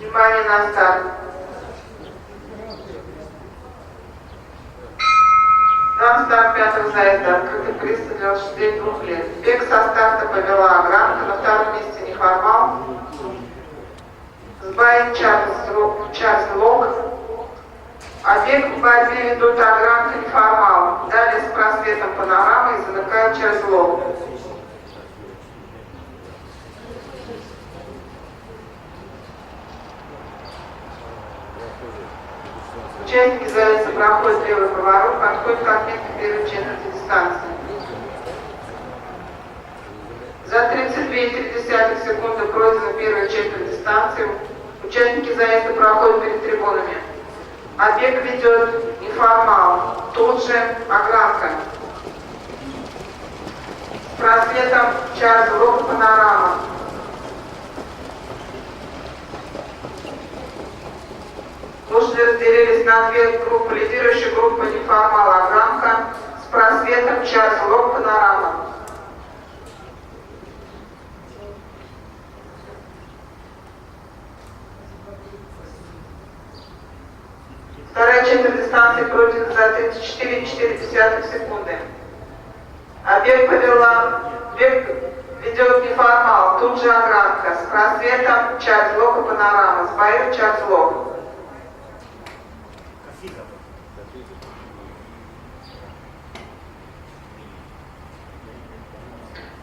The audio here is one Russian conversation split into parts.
Внимание на старт. Дан старт пятого заезда. Открытый приз для лошадей 2 лет. Бег со старта повела Агранка. На втором месте неформал. Сбавит Чарльз Лок. А бег в борьбе ведут Агранка, неформал. Далее с просветом Панорама и замыкает Чарльз Лок. Участники заезда проходят левый поворот, подходят к отметке первой четверти дистанции. За 32,3 секунды пройдена первая четверть дистанции. Участники заезда проходят перед трибунами. А бег ведет неформал. Тут же Агранка. С просветом Чарльз Лок, Панорама. Лошади разделились на две группы. Лидирующая группа неформал Агранка. С просветом Чарльз Лок, Панорама. Вторая четверть дистанции пройдена за 34,4 секунды. А бег повела. Бег ведет неформал. Тут же Агранка. С просветом Чарльз Лок и Панорама. Сбоит Чарльз Лок.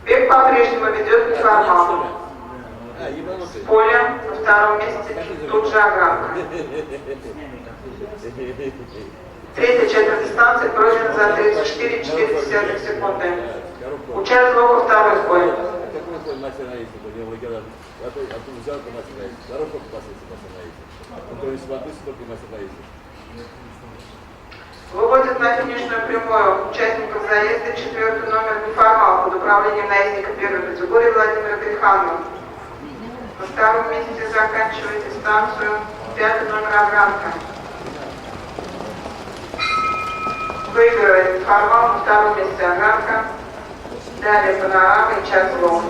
Бег по-прежнему ведет неформал. С поля на втором месте тут же Агранка. Третья четверть дистанции пройдена за 34,4 секунды. Чарльз Лок второй бой. Выводит на финишную прямую участников заезда 4-й номер неформал под управлением наездника первой категории Владимира Гриханова. На втором месте заканчивает дистанцию 5-й номер Агранка. Выигрывает неформал, на втором месте Агранка. Далее Панорама и Чарльз Лок.